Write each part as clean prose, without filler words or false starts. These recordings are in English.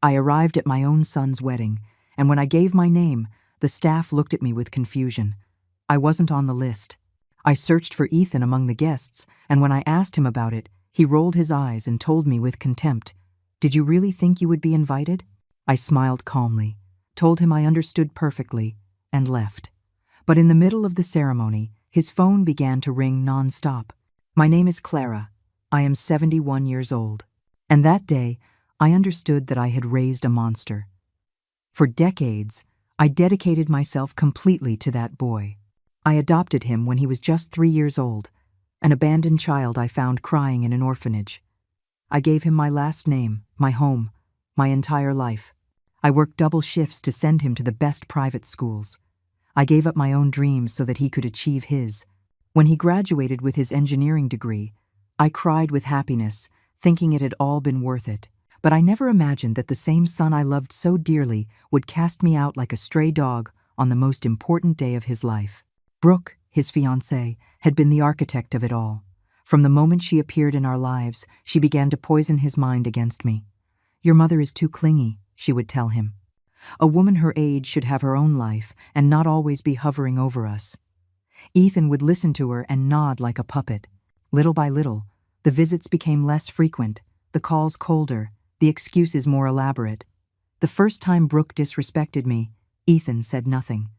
I arrived at my own son's wedding, and when I gave my name, the staff looked at me with confusion. I wasn't on the list. I searched for Ethan among the guests, and when I asked him about it, he rolled his eyes and told me with contempt, "Did you really think you would be invited?" I smiled calmly, told him I understood perfectly, and left. But in the middle of the ceremony, his phone began to ring non-stop. "My name is Clara. I am 71 years old." And that day, I understood that I had raised a monster. For decades, I dedicated myself completely to that boy. I adopted him when he was just 3 years old, an abandoned child I found crying in an orphanage. I gave him my last name, my home, my entire life. I worked double shifts to send him to the best private schools. I gave up my own dreams so that he could achieve his. When he graduated with his engineering degree, I cried with happiness, thinking it had all been worth it. But I never imagined that the same son I loved so dearly would cast me out like a stray dog on the most important day of his life. Brooke, his fiancée, had been the architect of it all. From the moment she appeared in our lives, she began to poison his mind against me. "Your mother is too clingy," she would tell him. "A woman her age should have her own life and not always be hovering over us." Ethan would listen to her and nod like a puppet. Little by little, the visits became less frequent, the calls colder, the excuses more elaborate. The first time Brooke disrespected me, Ethan said nothing.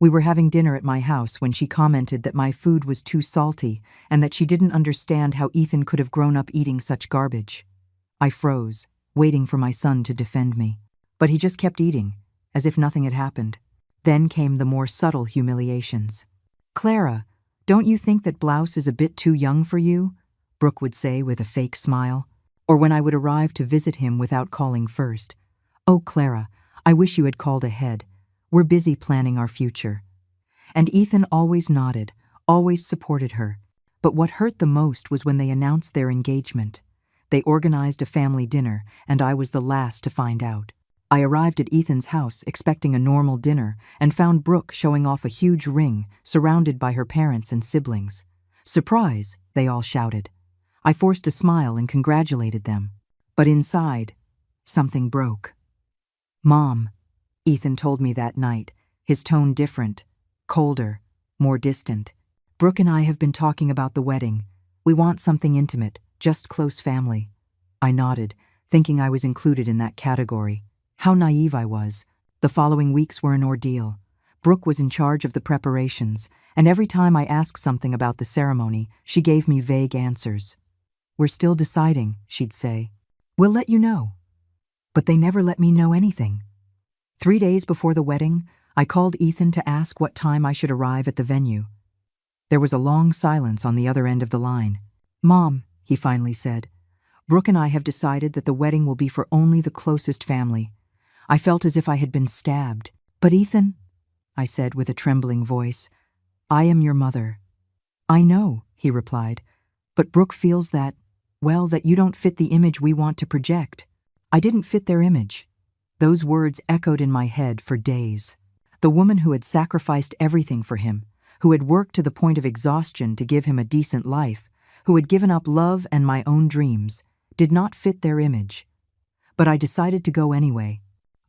We were having dinner at my house when she commented that my food was too salty and that she didn't understand how Ethan could have grown up eating such garbage. I froze, waiting for my son to defend me. But he just kept eating, as if nothing had happened. Then came the more subtle humiliations. "Clara, don't you think that blouse is a bit too young for you?" Brooke would say with a fake smile. Or when I would arrive to visit him without calling first, "Oh, Clara, I wish you had called ahead. We're busy planning our future." And Ethan always nodded, always supported her. But what hurt the most was when they announced their engagement. They organized a family dinner, and I was the last to find out. I arrived at Ethan's house expecting a normal dinner and found Brooke showing off a huge ring, surrounded by her parents and siblings. "Surprise!" they all shouted. I forced a smile and congratulated them. But inside, something broke. "Mom," Ethan told me that night, his tone different, colder, more distant. "Brooke and I have been talking about the wedding. We want something intimate, just close family." I nodded, thinking I was included in that category. How naive I was. The following weeks were an ordeal. Brooke was in charge of the preparations, and every time I asked something about the ceremony, she gave me vague answers. "We're still deciding," she'd say. "We'll let you know." But they never let me know anything. 3 days before the wedding, I called Ethan to ask what time I should arrive at the venue. There was a long silence on the other end of the line. "Mom," he finally said, "Brooke and I have decided that the wedding will be for only the closest family." I felt as if I had been stabbed. "But Ethan," I said with a trembling voice, "I am your mother." "I know," he replied, "but Brooke feels that, well, that you don't fit the image we want to project." I didn't fit their image. Those words echoed in my head for days. The woman who had sacrificed everything for him, who had worked to the point of exhaustion to give him a decent life, who had given up love and my own dreams, did not fit their image. But I decided to go anyway.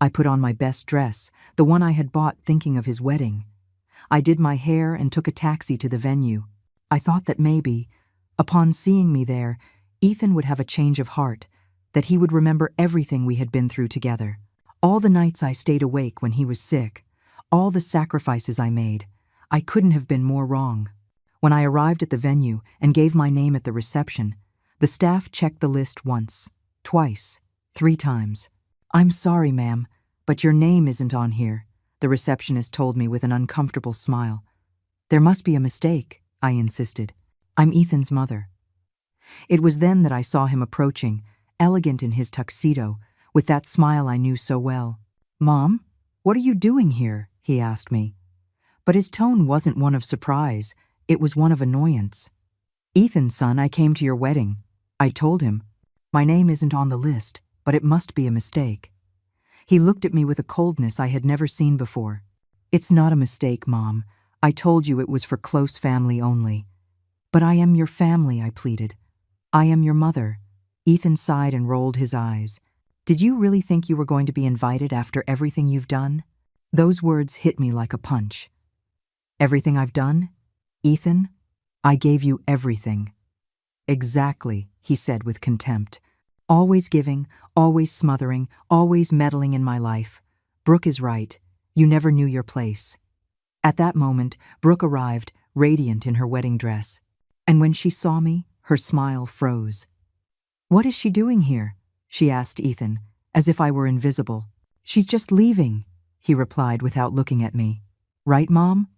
I put on my best dress, the one I had bought thinking of his wedding. I did my hair and took a taxi to the venue. I thought that maybe, upon seeing me there, Ethan would have a change of heart, that he would remember everything we had been through together. All the nights I stayed awake when he was sick, all the sacrifices I made. I couldn't have been more wrong. When I arrived at the venue and gave my name at the reception, the staff checked the list once, twice, 3 times. "I'm sorry, ma'am, but your name isn't on here," the receptionist told me with an uncomfortable smile. "There must be a mistake," I insisted. "I'm Ethan's mother." It was then that I saw him approaching, elegant in his tuxedo, with that smile I knew so well. "Mom, what are you doing here?" he asked me. But his tone wasn't one of surprise, it was one of annoyance. "Ethan, son, I came to your wedding," I told him. "My name isn't on the list, but it must be a mistake." He looked at me with a coldness I had never seen before. "It's not a mistake, Mom. I told you it was for close family only." "But I am your family," I pleaded. "I am your mother." Ethan sighed and rolled his eyes. Did you really think you were going to be invited after everything you've done? Those words hit me like a punch. Everything I've done? Ethan, I gave you everything. Exactly, he said with contempt. Always giving, always smothering, always meddling in my life. Brooke is right. You never knew your place. At that moment, Brooke arrived, radiant in her wedding dress. And when she saw me, her smile froze. What is she doing here? She asked Ethan, as if I were invisible. She's just leaving, he replied without looking at me. Right, Mom?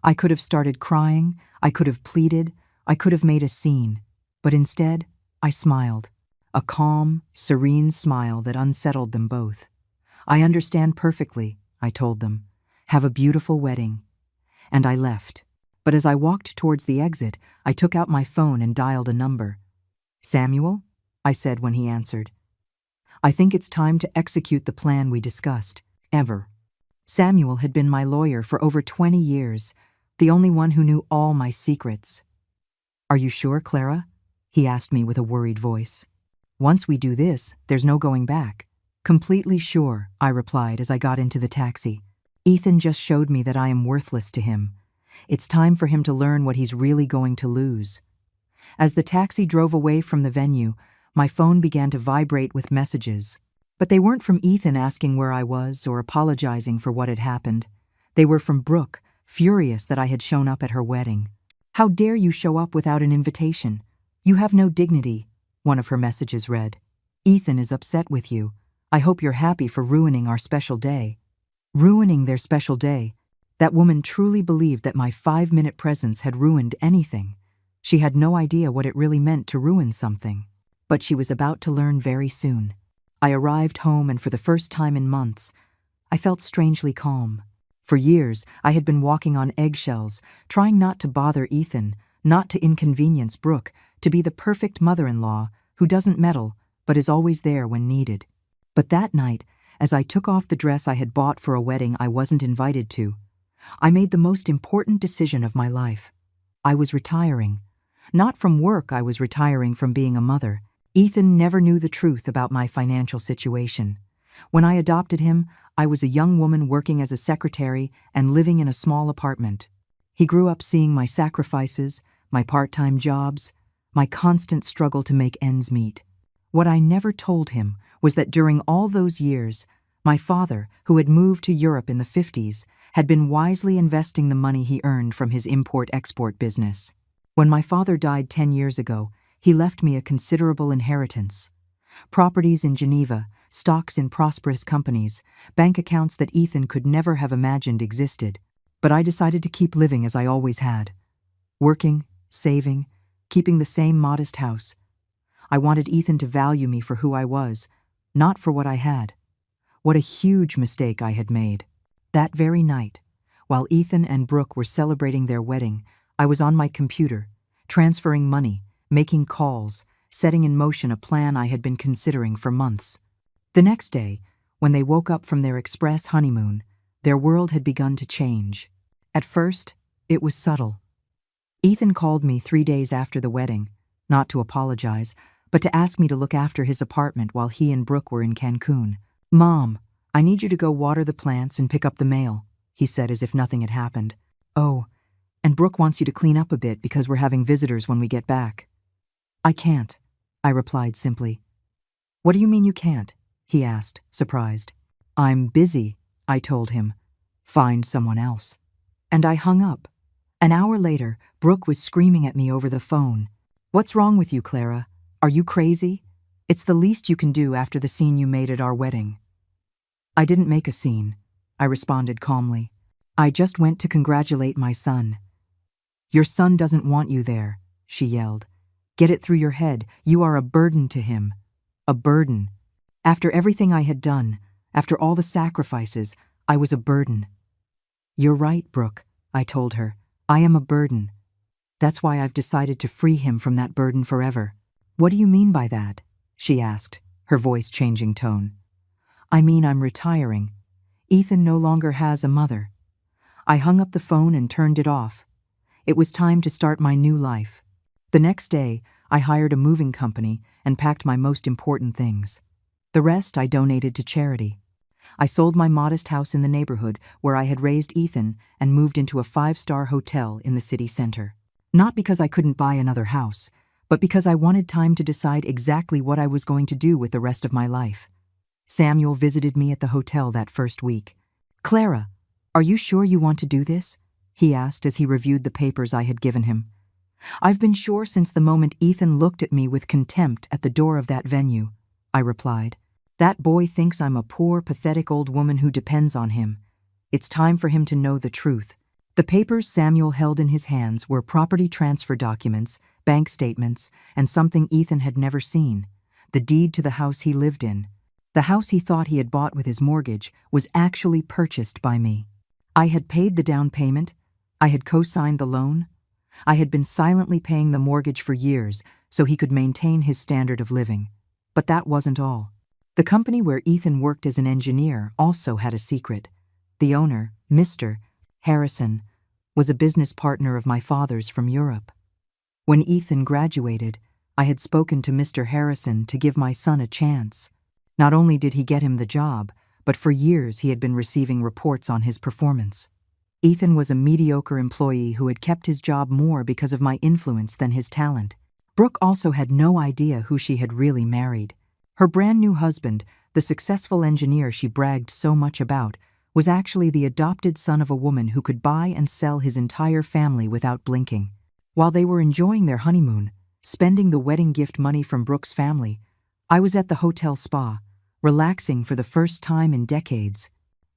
I could have started crying, I could have pleaded, I could have made a scene. But instead, I smiled. A calm, serene smile that unsettled them both. I understand perfectly, I told them. Have a beautiful wedding. And I left. But as I walked towards the exit, I took out my phone and dialed a number. Samuel? I said when he answered. I think it's time to execute the plan we discussed. Ever. Samuel had been my lawyer for over 20 years, the only one who knew all my secrets. Are you sure, Clara? He asked me with a worried voice. Once we do this, there's no going back. Completely sure, I replied as I got into the taxi. Ethan just showed me that I am worthless to him. It's time for him to learn what he's really going to lose. As the taxi drove away from the venue, my phone began to vibrate with messages. But they weren't from Ethan asking where I was or apologizing for what had happened. They were from Brooke, furious that I had shown up at her wedding. How dare you show up without an invitation? You have no dignity, one of her messages read. Ethan is upset with you. I hope you're happy for ruining our special day. Ruining their special day. That woman truly believed that my 5-minute presence had ruined anything. She had no idea what it really meant to ruin something. But she was about to learn very soon. I arrived home, and for the first time in months, I felt strangely calm. For years, I had been walking on eggshells, trying not to bother Ethan, not to inconvenience Brooke, to be the perfect mother-in-law who doesn't meddle but is always there when needed. But that night, as I took off the dress I had bought for a wedding I wasn't invited to, I made the most important decision of my life. I was retiring. Not from work, I was retiring from being a mother. Ethan never knew the truth about my financial situation. When I adopted him, I was a young woman working as a secretary and living in a small apartment. He grew up seeing my sacrifices, my part-time jobs, my constant struggle to make ends meet. What I never told him was that during all those years, my father, who had moved to Europe in the 50s, had been wisely investing the money he earned from his import-export business. When my father died 10 years ago, he left me a considerable inheritance. Properties in Geneva, stocks in prosperous companies, bank accounts that Ethan could never have imagined existed. But I decided to keep living as I always had. Working, saving, keeping the same modest house. I wanted Ethan to value me for who I was, not for what I had. What a huge mistake I had made. That very night, while Ethan and Brooke were celebrating their wedding, I was on my computer, transferring money, making calls, setting in motion a plan I had been considering for months. The next day, when they woke up from their express honeymoon, their world had begun to change. At first, it was subtle. Ethan called me 3 days after the wedding, not to apologize, but to ask me to look after his apartment while he and Brooke were in Cancun. Mom, I need you to go water the plants and pick up the mail, he said as if nothing had happened. Oh, and Brooke wants you to clean up a bit because we're having visitors when we get back. I can't, I replied simply. What do you mean you can't? He asked, surprised. I'm busy, I told him. Find someone else. And I hung up. An hour later, Brooke was screaming at me over the phone. What's wrong with you, Clara? Are you crazy? It's the least you can do after the scene you made at our wedding. I didn't make a scene, I responded calmly. I just went to congratulate my son. Your son doesn't want you there, she yelled. Get it through your head, you are a burden to him. A burden. After everything I had done, after all the sacrifices, I was a burden. You're right, Brooke, I told her. I am a burden. That's why I've decided to free him from that burden forever. What do you mean by that? She asked, her voice changing tone. I mean I'm retiring. Ethan no longer has a mother. I hung up the phone and turned it off. It was time to start my new life. The next day, I hired a moving company and packed my most important things. The rest I donated to charity. I sold my modest house in the neighborhood where I had raised Ethan and moved into a 5-star hotel in the city center. Not because I couldn't buy another house, but because I wanted time to decide exactly what I was going to do with the rest of my life. Samuel visited me at the hotel that first week. "Clara, are you sure you want to do this?" he asked as he reviewed the papers I had given him. "I've been sure since the moment Ethan looked at me with contempt at the door of that venue," I replied. "That boy thinks I'm a poor, pathetic old woman who depends on him. It's time for him to know the truth." The papers Samuel held in his hands were property transfer documents, bank statements, and something Ethan had never seen: the deed to the house he lived in. The house he thought he had bought with his mortgage was actually purchased by me. I had paid the down payment. I had co-signed the loan. I had been silently paying the mortgage for years so he could maintain his standard of living. But that wasn't all. The company where Ethan worked as an engineer also had a secret. The owner, Mr. Harrison, was a business partner of my father's from Europe. When Ethan graduated, I had spoken to Mr. Harrison to give my son a chance. Not only did he get him the job, but for years he had been receiving reports on his performance. Ethan was a mediocre employee who had kept his job more because of my influence than his talent. Brooke also had no idea who she had really married. Her brand new husband, the successful engineer she bragged so much about, was actually the adopted son of a woman who could buy and sell his entire family without blinking. While they were enjoying their honeymoon, spending the wedding gift money from Brooke's family, I was at the hotel spa, relaxing for the first time in decades.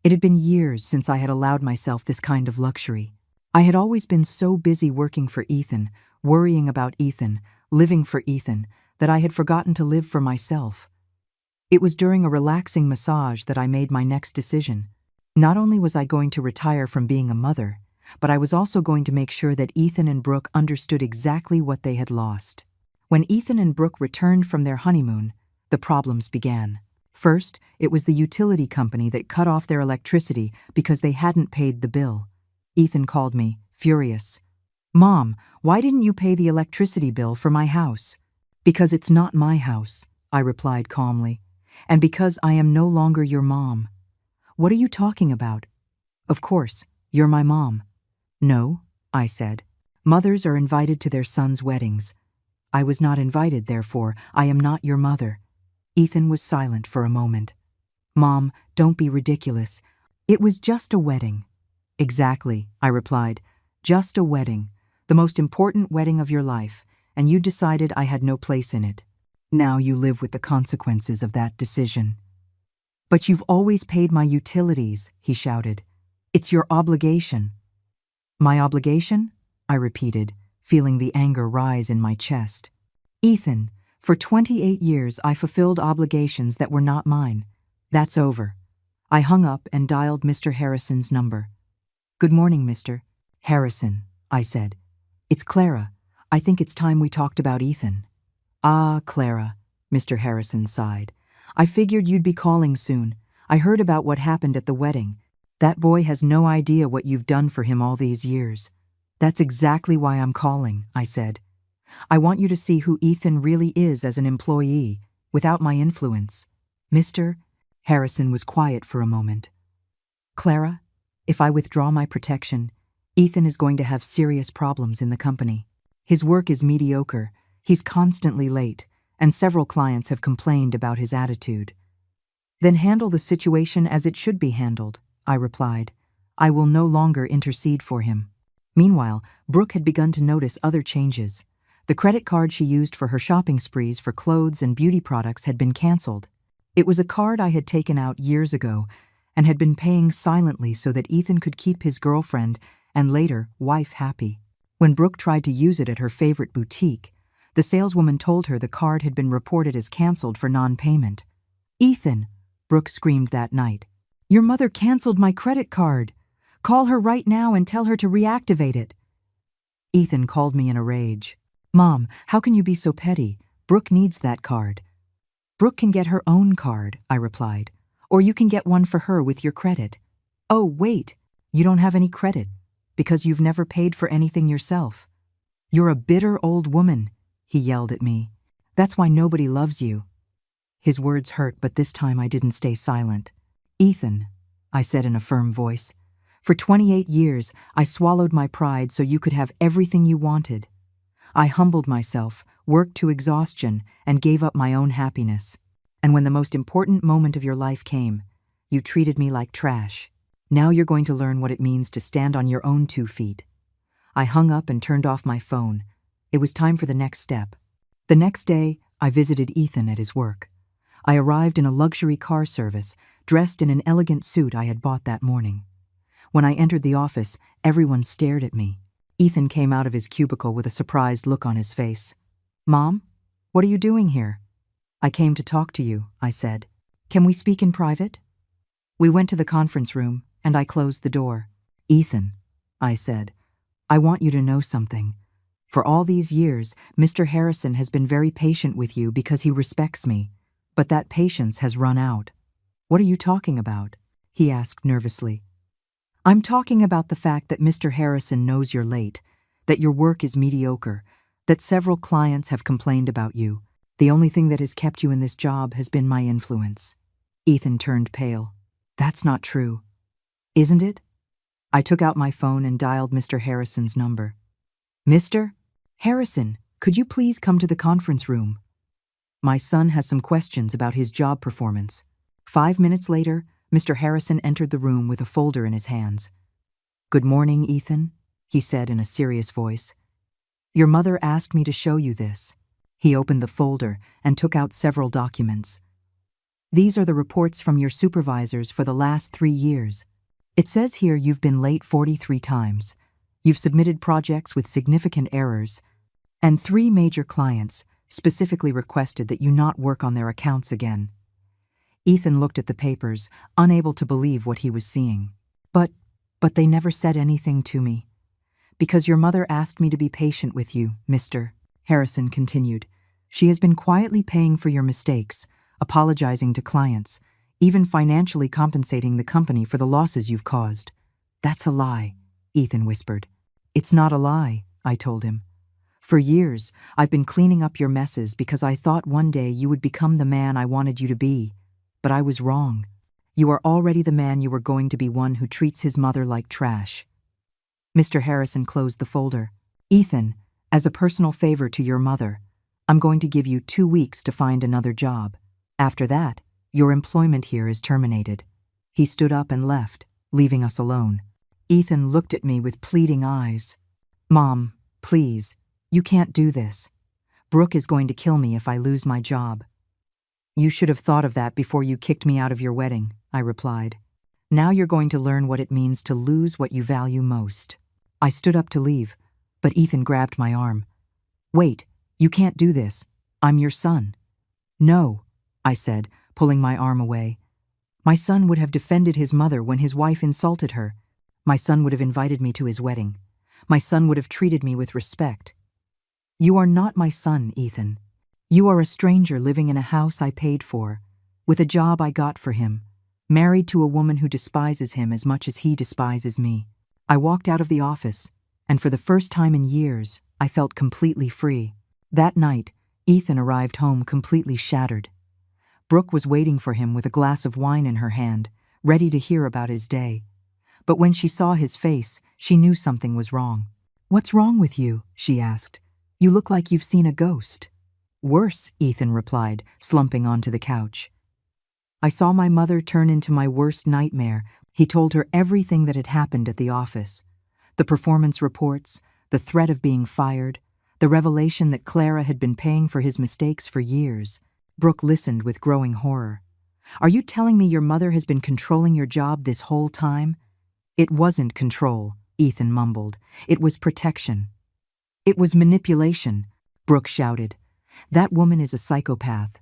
It had been years since I had allowed myself this kind of luxury. I had always been so busy working for Ethan, worrying about Ethan, living for Ethan, that I had forgotten to live for myself. It was during a relaxing massage that I made my next decision. Not only was I going to retire from being a mother, but I was also going to make sure that Ethan and Brooke understood exactly what they had lost. When Ethan and Brooke returned from their honeymoon, the problems began. First, it was the utility company that cut off their electricity because they hadn't paid the bill. Ethan called me, furious. "Mom, why didn't you pay the electricity bill for my house?" "Because it's not my house," I replied calmly. "And because I am no longer your mom." "What are you talking about?" "Of course, you're my mom." "No," I said. "Mothers are invited to their sons' weddings. I was not invited, therefore I am not your mother." Ethan was silent for a moment. "Mom, don't be ridiculous. It was just a wedding." "Exactly," I replied. "Just a wedding, the most important wedding of your life, and you decided I had no place in it. Now you live with the consequences of that decision." "But you've always paid my utilities," he shouted. "It's your obligation." "My obligation?" I repeated, feeling the anger rise in my chest. "Ethan, for 28 years I fulfilled obligations that were not mine. That's over." I hung up and dialed Mr. Harrison's number. "Good morning, Mr. Harrison," I said. "It's Clara. I think it's time we talked about Ethan." "Ah, Clara," Mr. Harrison sighed. "I figured you'd be calling soon. I heard about what happened at the wedding. That boy has no idea what you've done for him all these years." "That's exactly why I'm calling," I said. "I want you to see who Ethan really is as an employee, without my influence." Mr. Harrison was quiet for a moment. "Clara, if I withdraw my protection, Ethan is going to have serious problems in the company. His work is mediocre, he's constantly late, and several clients have complained about his attitude." "Then handle the situation as it should be handled," I replied. "I will no longer intercede for him." Meanwhile, Brooke had begun to notice other changes. The credit card she used for her shopping sprees for clothes and beauty products had been canceled. It was a card I had taken out years ago and had been paying silently so that Ethan could keep his girlfriend and later wife happy. When Brooke tried to use it at her favorite boutique, the saleswoman told her the card had been reported as canceled for non-payment. "Ethan," Brooke screamed that night, "your mother canceled my credit card. Call her right now and tell her to reactivate it." Ethan called me in a rage. "Mom, how can you be so petty? Brooke needs that card." "Brooke can get her own card," I replied, "or you can get one for her with your credit." "Oh, wait, you don't have any credit, because you've never paid for anything yourself. You're a bitter old woman," he yelled at me. "That's why nobody loves you." His words hurt, but this time I didn't stay silent. "Ethan," I said in a firm voice, "for 28 years I swallowed my pride so you could have everything you wanted. I humbled myself, worked to exhaustion, and gave up my own happiness. And when the most important moment of your life came, you treated me like trash. Now you're going to learn what it means to stand on your own 2 feet." I hung up and turned off my phone. It was time for the next step. The next day, I visited Ethan at his work. I arrived in a luxury car service, dressed in an elegant suit I had bought that morning. When I entered the office, everyone stared at me. Ethan came out of his cubicle with a surprised look on his face. "Mom, what are you doing here?" "I came to talk to you," I said. "Can we speak in private?" We went to the conference room, and I closed the door. "Ethan," I said, "I want you to know something. For all these years, Mr. Harrison has been very patient with you because he respects me, but that patience has run out." "What are you talking about?" he asked nervously. "I'm talking about the fact that Mr. Harrison knows you're late, that your work is mediocre, that several clients have complained about you. The only thing that has kept you in this job has been my influence." Ethan turned pale. "That's not true." "Isn't it?" I took out my phone and dialed Mr. Harrison's number. "Mr. Harrison, could you please come to the conference room? My son has some questions about his job performance." 5 minutes later, Mr. Harrison entered the room with a folder in his hands. "Good morning, Ethan," he said in a serious voice. "Your mother asked me to show you this." He opened the folder and took out several documents. "These are the reports from your supervisors for the last 3 years. It says here you've been late 43 times. You've submitted projects with significant errors, and 3 major clients specifically requested that you not work on their accounts again." Ethan looked at the papers, unable to believe what he was seeing. But they never said anything to me." "Because your mother asked me to be patient with you, Mr. Harrison continued. "She has been quietly paying for your mistakes, apologizing to clients, even financially compensating the company for the losses you've caused." "That's a lie," Ethan whispered. "It's not a lie," I told him. "For years, I've been cleaning up your messes because I thought one day you would become the man I wanted you to be. But I was wrong. You are already the man you were going to be, one who treats his mother like trash." Mr. Harrison closed the folder. "Ethan, as a personal favor to your mother, I'm going to give you 2 weeks to find another job. After that, your employment here is terminated." He stood up and left, leaving us alone. Ethan looked at me with pleading eyes. "Mom, please, you can't do this. Brooke is going to kill me if I lose my job." "You should have thought of that before you kicked me out of your wedding," I replied. "Now you're going to learn what it means to lose what you value most." I stood up to leave, but Ethan grabbed my arm. "Wait, you can't do this. I'm your son." "No," I said, pulling my arm away. "My son would have defended his mother when his wife insulted her. My son would have invited me to his wedding. My son would have treated me with respect." "You are not my son, Ethan. You are a stranger living in a house I paid for, with a job I got for him, married to a woman who despises him as much as he despises me." I walked out of the office, and for the first time in years, I felt completely free. That night, Ethan arrived home completely shattered. Brooke was waiting for him with a glass of wine in her hand, ready to hear about his day. But when she saw his face, she knew something was wrong. "What's wrong with you?" she asked. "You look like you've seen a ghost." "Worse," Ethan replied, slumping onto the couch. "I saw my mother turn into my worst nightmare." He told her everything that had happened at the office. The performance reports, the threat of being fired, the revelation that Clara had been paying for his mistakes for years. Brooke listened with growing horror. "Are you telling me your mother has been controlling your job this whole time?" "It wasn't control," Ethan mumbled. "It was protection." "It was manipulation," Brooke shouted. "That woman is a psychopath.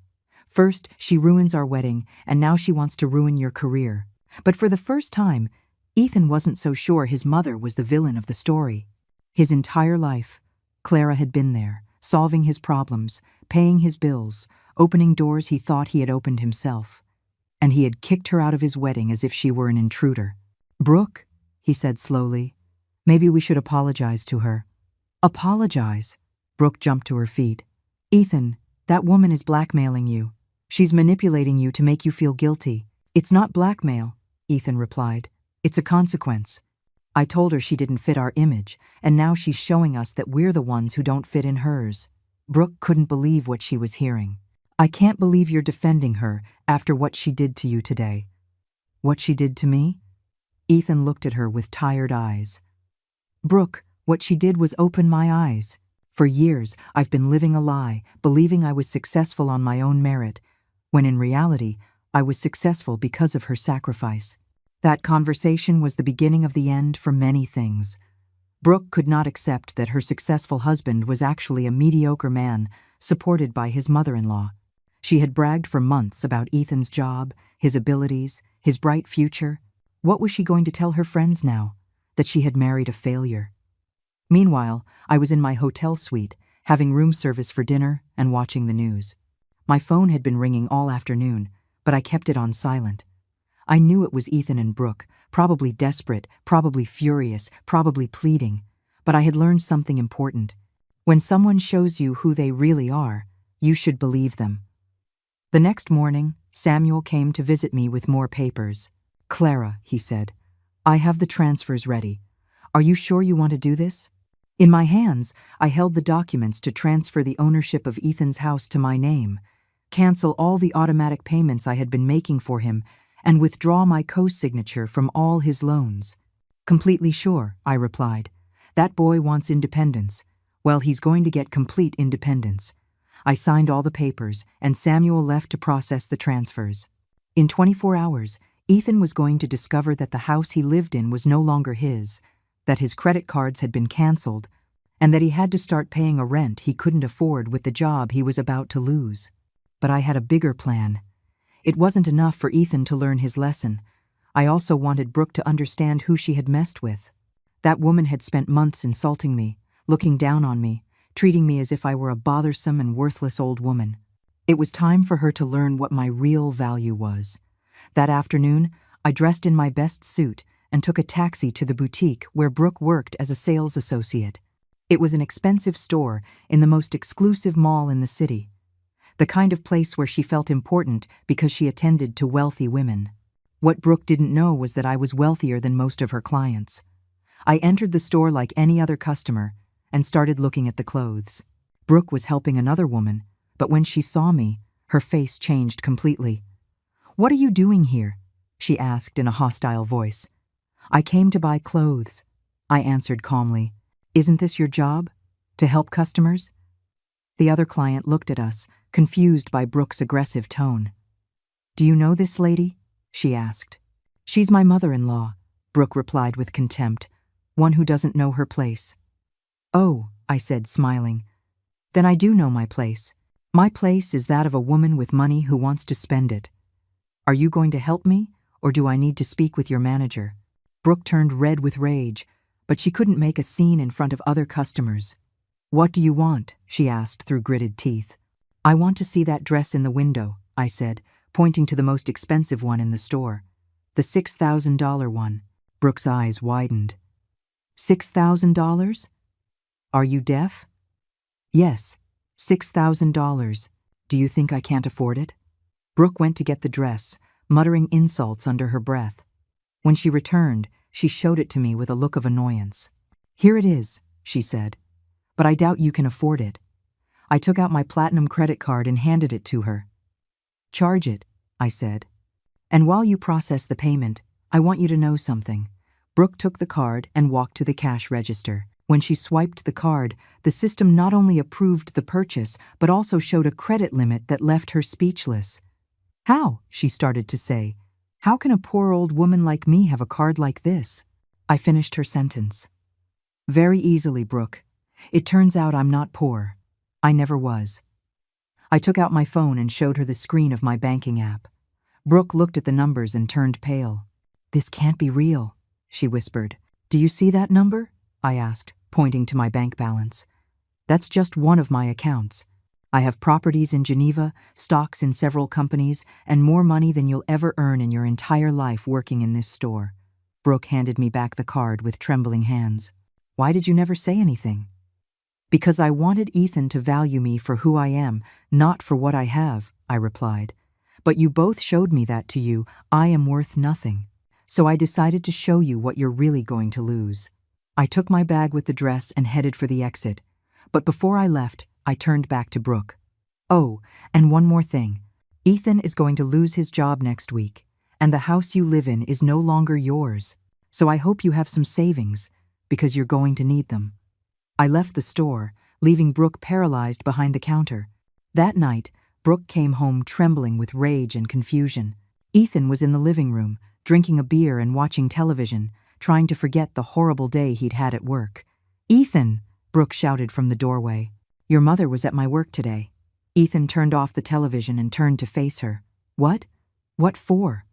First, she ruins our wedding, and now she wants to ruin your career." But for the first time, Ethan wasn't so sure his mother was the villain of the story. His entire life, Clara had been there, solving his problems, paying his bills, opening doors he thought he had opened himself. And he had kicked her out of his wedding as if she were an intruder. "Brooke," he said slowly, "maybe we should apologize to her." "Apologize?" Brooke jumped to her feet. "Ethan, that woman is blackmailing you. She's manipulating you to make you feel guilty. It's not blackmail, Ethan replied. It's a consequence. I told her she didn't fit our image, and now she's showing us that we're the ones who don't fit in hers. Brooke couldn't believe what she was hearing. I can't believe you're defending her after what she did to you today. What she did to me? Ethan looked at her with tired eyes. Brooke, what she did was open my eyes. For years, I've been living a lie, believing I was successful on my own merit, when in reality, I was successful because of her sacrifice. That conversation was the beginning of the end for many things. Brooke could not accept that her successful husband was actually a mediocre man, supported by his mother-in-law. She had bragged for months about Ethan's job, his abilities, his bright future. What was she going to tell her friends now? That she had married a failure. Meanwhile, I was in my hotel suite, having room service for dinner and watching the news. My phone had been ringing all afternoon, but I kept it on silent. I knew it was Ethan and Brooke, probably desperate, probably furious, probably pleading, but I had learned something important. When someone shows you who they really are, you should believe them. The next morning, Samuel came to visit me with more papers. Clara, he said, I have the transfers ready. Are you sure you want to do this? In my hands, I held the documents to transfer the ownership of Ethan's house to my name, cancel all the automatic payments I had been making for him, and withdraw my co-signature from all his loans. Completely sure, I replied. That boy wants independence. Well, he's going to get complete independence. I signed all the papers, and Samuel left to process the transfers. In 24 hours, Ethan was going to discover that the house he lived in was no longer his, that his credit cards had been canceled, and that he had to start paying a rent he couldn't afford with the job he was about to lose. But I had a bigger plan. It wasn't enough for Ethan to learn his lesson. I also wanted Brooke to understand who she had messed with. That woman had spent months insulting me, looking down on me, treating me as if I were a bothersome and worthless old woman. It was time for her to learn what my real value was. That afternoon, I dressed in my best suit and took a taxi to the boutique where Brooke worked as a sales associate. It was an expensive store in the most exclusive mall in the city. The kind of place where she felt important because she attended to wealthy women. What Brooke didn't know was that I was wealthier than most of her clients. I entered the store like any other customer and started looking at the clothes. Brooke was helping another woman, but when she saw me, her face changed completely. "What are you doing here?" she asked in a hostile voice. "I came to buy clothes," I answered calmly. "Isn't this your job? To help customers?" The other client looked at us, confused by Brooke's aggressive tone. "Do you know this lady?" she asked. "She's my mother-in-law," Brooke replied with contempt, "one who doesn't know her place." "Oh," I said, smiling. "Then I do know my place. My place is that of a woman with money who wants to spend it. Are you going to help me, or do I need to speak with your manager?" Brooke turned red with rage, but she couldn't make a scene in front of other customers. "What do you want?" she asked through gritted teeth. "I want to see that dress in the window," I said, pointing to the most expensive one in the store. "The $6,000 one." Brooke's eyes widened. $6,000? Are you deaf? Yes, $6,000. Do you think I can't afford it? Brooke went to get the dress, muttering insults under her breath. When she returned, she showed it to me with a look of annoyance. "Here it is," she said, "but I doubt you can afford it." I took out my platinum credit card and handed it to her. "Charge it," I said. "And while you process the payment, I want you to know something." Brooke took the card and walked to the cash register. When she swiped the card, the system not only approved the purchase, but also showed a credit limit that left her speechless. "How?" she started to say. "How can a poor old woman like me have a card like this?" I finished her sentence. "Very easily, Brooke. It turns out I'm not poor. I never was." I took out my phone and showed her the screen of my banking app. Brooke looked at the numbers and turned pale. "This can't be real," she whispered. "Do you see that number?" I asked, pointing to my bank balance. "That's just one of my accounts. I have properties in Geneva, stocks in several companies, and more money than you'll ever earn in your entire life working in this store." Brooke handed me back the card with trembling hands. "Why did you never say anything?" "Because I wanted Ethan to value me for who I am, not for what I have," I replied. But you both showed me that to you, I am worth nothing. So I decided to show you what you're really going to lose. I took my bag with the dress and headed for the exit. But before I left, I turned back to Brooke. Oh, and one more thing. Ethan is going to lose his job next week, and the house you live in is no longer yours. So I hope you have some savings, because you're going to need them. I left the store, leaving Brooke paralyzed behind the counter. That night, Brooke came home trembling with rage and confusion. Ethan was in the living room, drinking a beer and watching television, trying to forget the horrible day he'd had at work. "Ethan!" Brooke shouted from the doorway. "Your mother was at my work today." Ethan turned off the television and turned to face her. "What? What for?"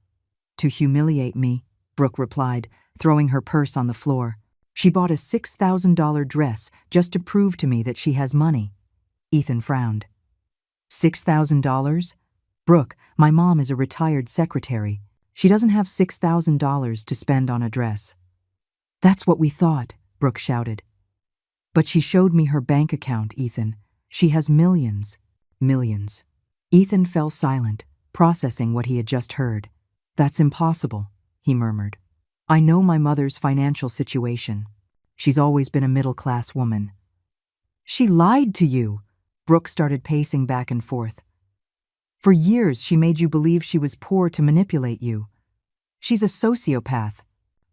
"To humiliate me," Brooke replied, throwing her purse on the floor. "She bought a $6,000 dress just to prove to me that she has money." Ethan frowned. $6,000? "Brooke, my mom is a retired secretary. She doesn't have $6,000 to spend on a dress." "That's what we thought," Brooke shouted. "But she showed me her bank account, Ethan. She has millions. Millions." Ethan fell silent, processing what he had just heard. "That's impossible," he murmured. "I know my mother's financial situation. She's always been a middle-class woman." "She lied to you!" Brooke started pacing back and forth. "For years she made you believe she was poor to manipulate you. She's a sociopath."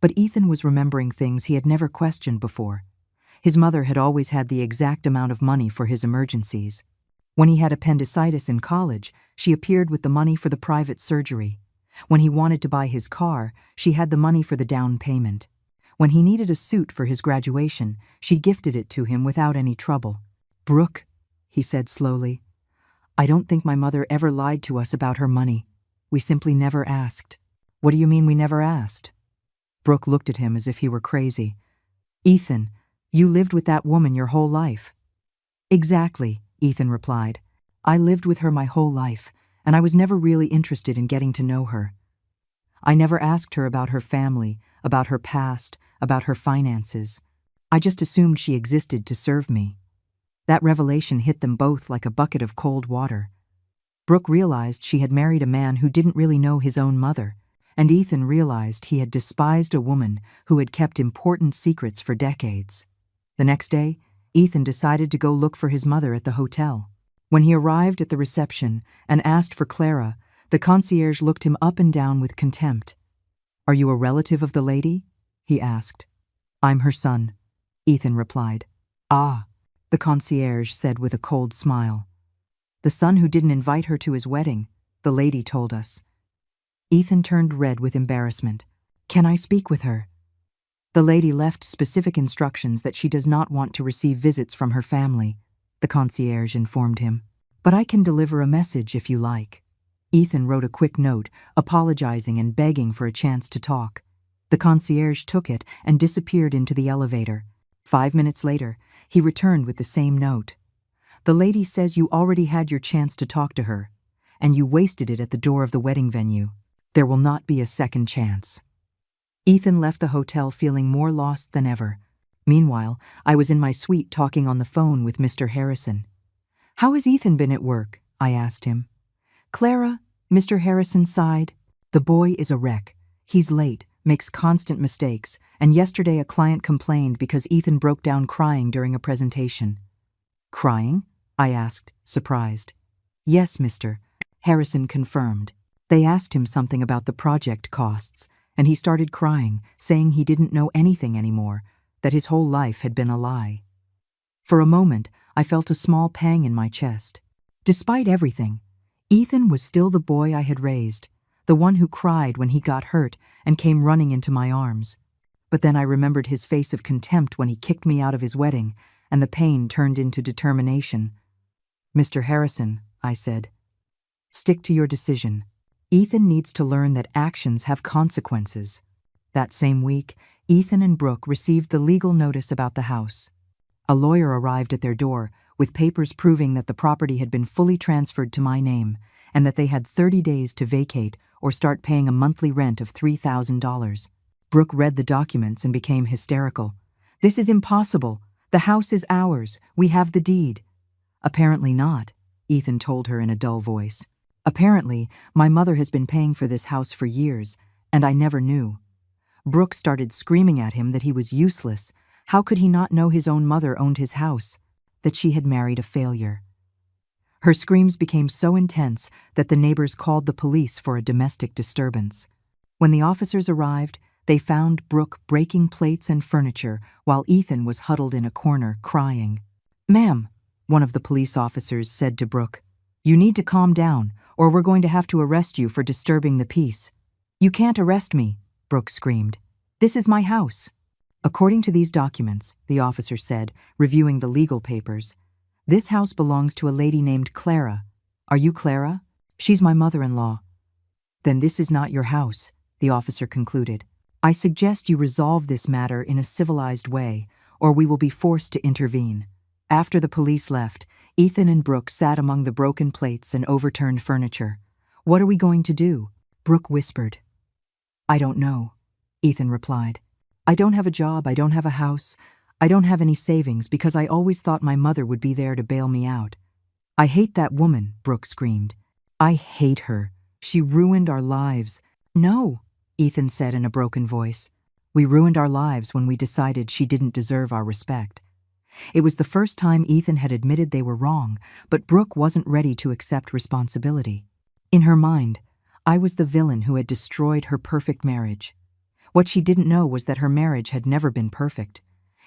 But Ethan was remembering things he had never questioned before. His mother had always had the exact amount of money for his emergencies. When he had appendicitis in college, she appeared with the money for the private surgery. When he wanted to buy his car, she had the money for the down payment. When he needed a suit for his graduation, she gifted it to him without any trouble. "Brooke," he said slowly, "I don't think my mother ever lied to us about her money. We simply never asked." "What do you mean we never asked?" Brooke looked at him as if he were crazy. "Ethan, you lived with that woman your whole life." "Exactly," Ethan replied. "I lived with her my whole life, and I was never really interested in getting to know her. I never asked her about her family, about her past, about her finances. I just assumed she existed to serve me." That revelation hit them both like a bucket of cold water. Brooke realized she had married a man who didn't really know his own mother, and Ethan realized he had despised a woman who had kept important secrets for decades. The next day, Ethan decided to go look for his mother at the hotel. When he arrived at the reception and asked for Clara, the concierge looked him up and down with contempt. "Are you a relative of the lady?" he asked. "I'm her son," Ethan replied. "Ah," the concierge said with a cold smile. "The son who didn't invite her to his wedding, the lady told us." Ethan turned red with embarrassment. "Can I speak with her?" "The lady left specific instructions that she does not want to receive visits from her family," the concierge informed him. "But I can deliver a message if you like." Ethan wrote a quick note, apologizing and begging for a chance to talk. The concierge took it and disappeared into the elevator. 5 minutes later, he returned with the same note. "The lady says you already had your chance to talk to her, and you wasted it at the door of the wedding venue. There will not be a second chance." Ethan left the hotel feeling more lost than ever. Meanwhile, I was in my suite talking on the phone with Mr. Harrison. "How has Ethan been at work?" I asked him. "Clara," Mr. Harrison sighed. "The boy is a wreck. He's late, makes constant mistakes, and yesterday a client complained because Ethan broke down crying during a presentation." "Crying?" I asked, surprised. "Yes, Mr. Harrison confirmed. They asked him something about the project costs, and he started crying, saying he didn't know anything anymore, that his whole life had been a lie." For a moment, I felt a small pang in my chest. Despite everything, Ethan was still the boy I had raised, the one who cried when he got hurt and came running into my arms. But then I remembered his face of contempt when he kicked me out of his wedding, and the pain turned into determination. "Mr. Harrison," I said, "stick to your decision. Ethan needs to learn that actions have consequences." That same week, Ethan and Brooke received the legal notice about the house. A lawyer arrived at their door with papers proving that the property had been fully transferred to my name and that they had 30 days to vacate or start paying a monthly rent of $3,000. Brooke read the documents and became hysterical. "This is impossible. The house is ours. We have the deed." "Apparently not," Ethan told her in a dull voice. Apparently, my mother has been paying for this house for years, and I never knew. Brooke started screaming at him that he was useless. How could he not know his own mother owned his house? That she had married a failure. Her screams became so intense that the neighbors called the police for a domestic disturbance. When the officers arrived, they found Brooke breaking plates and furniture while Ethan was huddled in a corner crying. "Ma'am," one of the police officers said to Brooke, "you need to calm down, or we're going to have to arrest you for disturbing the peace." "You can't arrest me," Brooke screamed. "This is my house." According to these documents, the officer said, reviewing the legal papers, "This house belongs to a lady named Clara. Are you Clara? She's my mother-in-law." "Then this is not your house," the officer concluded. "I suggest you resolve this matter in a civilized way, or we will be forced to intervene." After the police left, Ethan and Brooke sat among the broken plates and overturned furniture. "What are we going to do?" Brooke whispered. "I don't know," Ethan replied. "I don't have a job, I don't have a house, I don't have any savings because I always thought my mother would be there to bail me out." "I hate that woman," Brooke screamed. "I hate her. She ruined our lives." "No," Ethan said in a broken voice. "We ruined our lives when we decided she didn't deserve our respect." It was the first time Ethan had admitted they were wrong, but Brooke wasn't ready to accept responsibility. In her mind, I was the villain who had destroyed her perfect marriage. What she didn't know was that her marriage had never been perfect.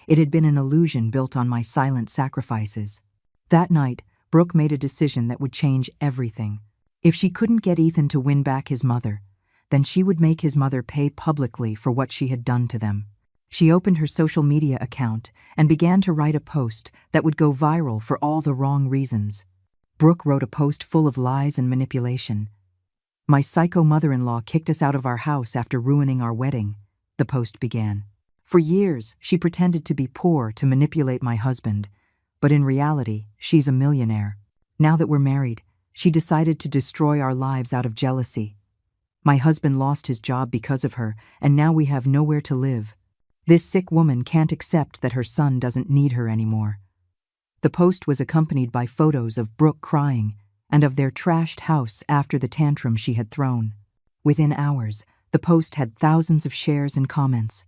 It had been an illusion built on my silent sacrifices. That night, Brooke made a decision that would change everything. If she couldn't get Ethan to win back his mother, then she would make his mother pay publicly for what she had done to them. She opened her social media account and began to write a post that would go viral for all the wrong reasons. Brooke wrote a post full of lies and manipulation. "My psycho mother-in-law kicked us out of our house after ruining our wedding," the post began. "For years, she pretended to be poor to manipulate my husband, but in reality, she's a millionaire. Now that we're married, she decided to destroy our lives out of jealousy. My husband lost his job because of her, and now we have nowhere to live. This sick woman can't accept that her son doesn't need her anymore." The post was accompanied by photos of Brooke crying and of their trashed house after the tantrum she had thrown. Within hours, the post had thousands of shares and comments.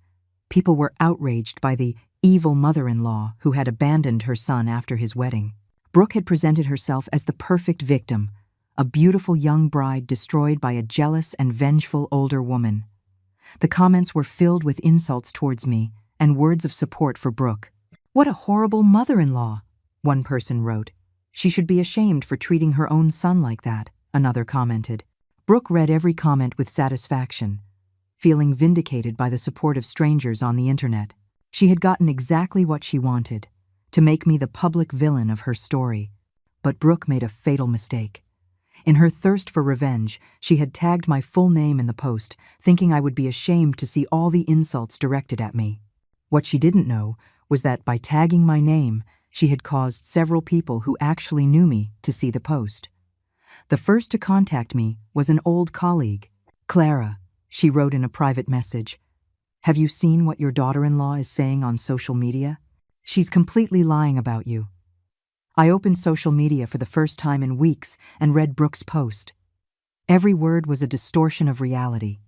People were outraged by the evil mother-in-law who had abandoned her son after his wedding. Brooke had presented herself as the perfect victim, a beautiful young bride destroyed by a jealous and vengeful older woman. The comments were filled with insults towards me and words of support for Brooke. "What a horrible mother-in-law," one person wrote. "She should be ashamed for treating her own son like that," another commented. Brooke read every comment with satisfaction, feeling vindicated by the support of strangers on the internet. She had gotten exactly what she wanted, to make me the public villain of her story. But Brooke made a fatal mistake. In her thirst for revenge, she had tagged my full name in the post, thinking I would be ashamed to see all the insults directed at me. What she didn't know was that by tagging my name, she had caused several people who actually knew me to see the post. The first to contact me was an old colleague. "Clara," she wrote in a private message, "have you seen what your daughter-in-law is saying on social media? She's completely lying about you." I opened social media for the first time in weeks and read Brooke's post. Every word was a distortion of reality.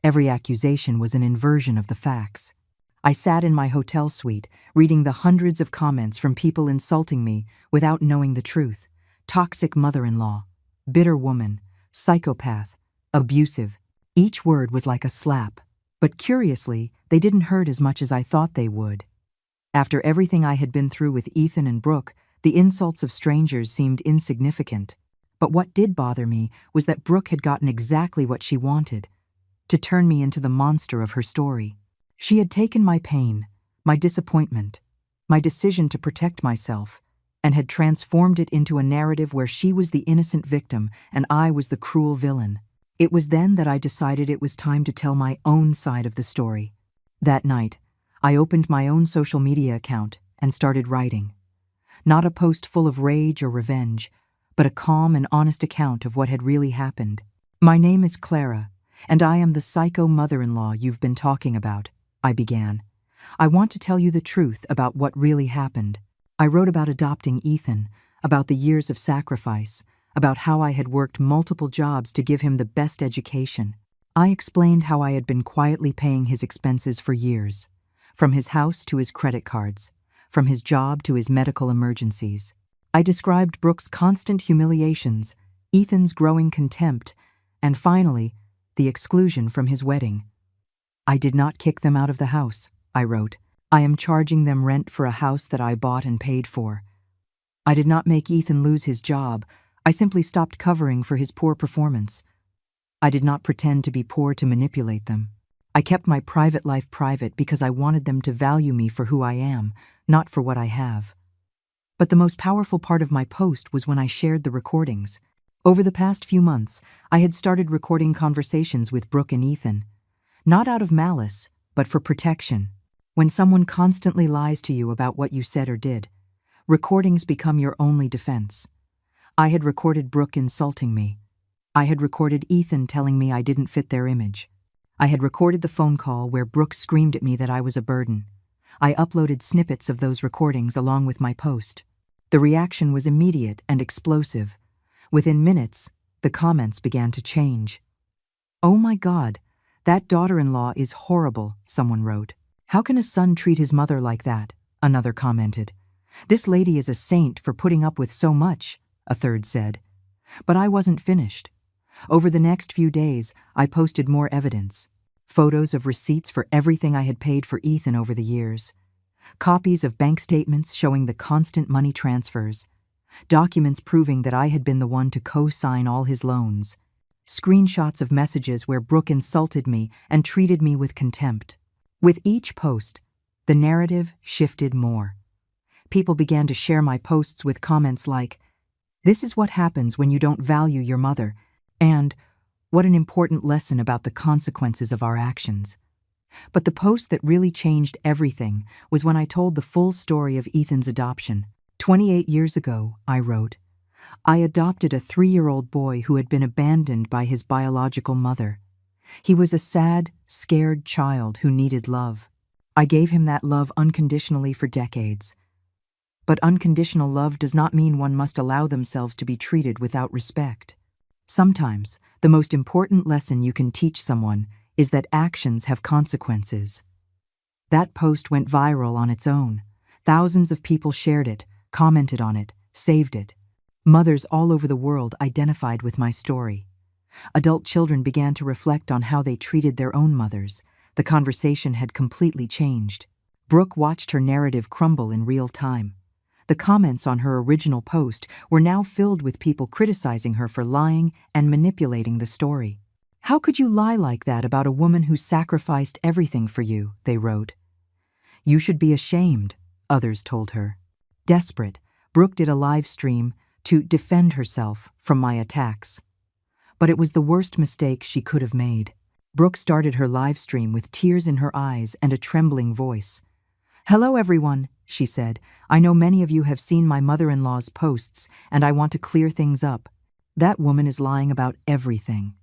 Every accusation was an inversion of the facts. I sat in my hotel suite, reading the hundreds of comments from people insulting me without knowing the truth. Toxic mother-in-law, bitter woman, psychopath, abusive. Each word was like a slap, but curiously, they didn't hurt as much as I thought they would. After everything I had been through with Ethan and Brooke, the insults of strangers seemed insignificant. But what did bother me was that Brooke had gotten exactly what she wanted, to turn me into the monster of her story. She had taken my pain, my disappointment, my decision to protect myself, and had transformed it into a narrative where she was the innocent victim and I was the cruel villain. It was then that I decided it was time to tell my own side of the story. That night, I opened my own social media account and started writing. Not a post full of rage or revenge, but a calm and honest account of what had really happened. "My name is Clara, and I am the psycho mother-in-law you've been talking about," I began. "I want to tell you the truth about what really happened. I wrote about adopting Ethan, about the years of sacrifice, about how I had worked multiple jobs to give him the best education. I explained how I had been quietly paying his expenses for years, from his house to his credit cards, from his job to his medical emergencies. I described Brooke's constant humiliations, Ethan's growing contempt, and finally, the exclusion from his wedding. "I did not kick them out of the house," I wrote. "I am charging them rent for a house that I bought and paid for. I did not make Ethan lose his job. I simply stopped covering for his poor performance. I did not pretend to be poor to manipulate them. I kept my private life private because I wanted them to value me for who I am, not for what I have." But the most powerful part of my post was when I shared the recordings. Over the past few months, I had started recording conversations with Brooke and Ethan. Not out of malice, but for protection. When someone constantly lies to you about what you said or did, recordings become your only defense. I had recorded Brooke insulting me. I had recorded Ethan telling me I didn't fit their image. I had recorded the phone call where Brooke screamed at me that I was a burden. I uploaded snippets of those recordings along with my post. The reaction was immediate and explosive. Within minutes, the comments began to change. "Oh my God, that daughter-in-law is horrible," someone wrote. "How can a son treat his mother like that?" another commented. "This lady is a saint for putting up with so much," a third said. But I wasn't finished. Over the next few days, I posted more evidence. Photos of receipts for everything I had paid for Ethan over the years. Copies of bank statements showing the constant money transfers. Documents proving that I had been the one to co-sign all his loans. Screenshots of messages where Brooke insulted me and treated me with contempt. With each post, the narrative shifted more. People began to share my posts with comments like, "This is what happens when you don't value your mother," and "What an important lesson about the consequences of our actions." But the post that really changed everything was when I told the full story of Ethan's adoption. 28 years ago, I wrote, I adopted a 3-year-old boy who had been abandoned by his biological mother. He was a sad, scared child who needed love. I gave him that love unconditionally for decades. But unconditional love does not mean one must allow themselves to be treated without respect. Sometimes, the most important lesson you can teach someone is that actions have consequences. That post went viral on its own. Thousands of people shared it, commented on it, saved it. Mothers all over the world identified with my story. Adult children began to reflect on how they treated their own mothers. The conversation had completely changed. Brooke watched her narrative crumble in real time. The comments on her original post were now filled with people criticizing her for lying and manipulating the story. "How could you lie like that about a woman who sacrificed everything for you?" they wrote. "You should be ashamed," others told her. Desperate, Brooke did a live stream to defend herself from my attacks. But it was the worst mistake she could have made. Brooke started her live stream with tears in her eyes and a trembling voice. "Hello everyone," she said. "I know many of you have seen my mother-in-law's posts, and I want to clear things up. That woman is lying about everything."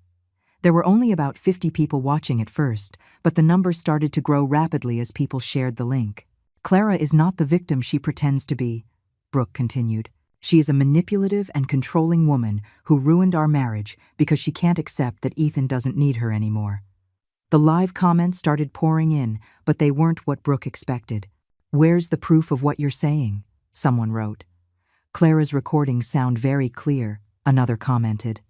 There were only about 50 people watching at first, but the number started to grow rapidly as people shared the link. "Clara is not the victim she pretends to be," Brooke continued. "She is a manipulative and controlling woman who ruined our marriage because she can't accept that Ethan doesn't need her anymore." The live comments started pouring in, but they weren't what Brooke expected. "Where's the proof of what you're saying?" someone wrote. "Clara's recordings sound very clear," another commented.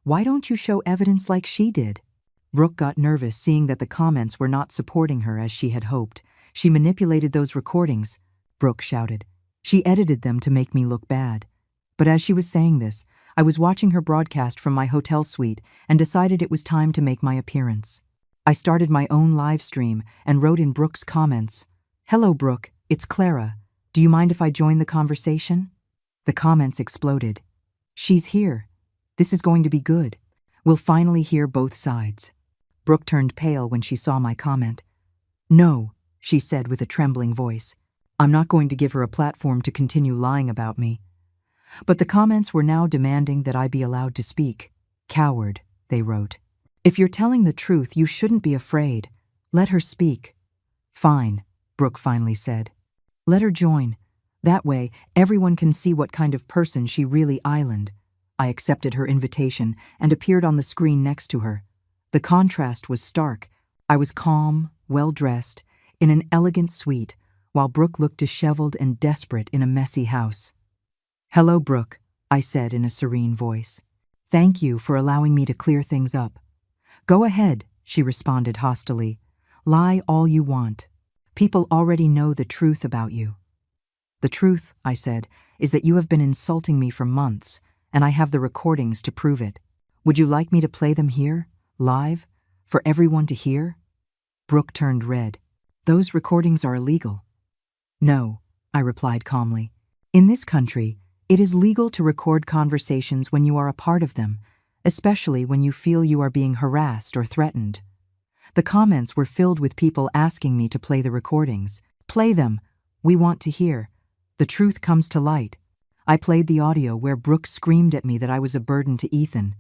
"Why don't you show evidence like she did?" Brooke got nervous seeing that the comments were not supporting her as she had hoped. "She manipulated those recordings," Brooke shouted. "She edited them to make me look bad." But as she was saying this, I was watching her broadcast from my hotel suite and decided it was time to make my appearance. I started my own live stream and wrote in Brooke's comments, "Hello, Brooke, it's Clara. Do you mind if I join the conversation?" The comments exploded. "She's here. This is going to be good. We'll finally hear both sides." Brooke turned pale when she saw my comment. "No," she said with a trembling voice. "I'm not going to give her a platform to continue lying about me." But the comments were now demanding that I be allowed to speak. "Coward," they wrote. "If you're telling the truth, you shouldn't be afraid. Let her speak." "Fine," Brooke finally said. "Let her join. That way, everyone can see what kind of person she really island." I accepted her invitation and appeared on the screen next to her. The contrast was stark. I was calm, well-dressed, in an elegant suite, while Brooke looked disheveled and desperate in a messy house. "Hello, Brooke," I said in a serene voice. "Thank you for allowing me to clear things up." "Go ahead," she responded hostilely. "Lie all you want. People already know the truth about you." "The truth," I said, "is that you have been insulting me for months, and I have the recordings to prove it. Would you like me to play them here, live, for everyone to hear?" Brooke turned red. "Those recordings are illegal." "No," I replied calmly. "In this country, it is legal to record conversations when you are a part of them, especially when you feel you are being harassed or threatened." The comments were filled with people asking me to play the recordings. "Play them. We want to hear. The truth comes to light." I played the audio where Brooke screamed at me that I was a burden to Ethan,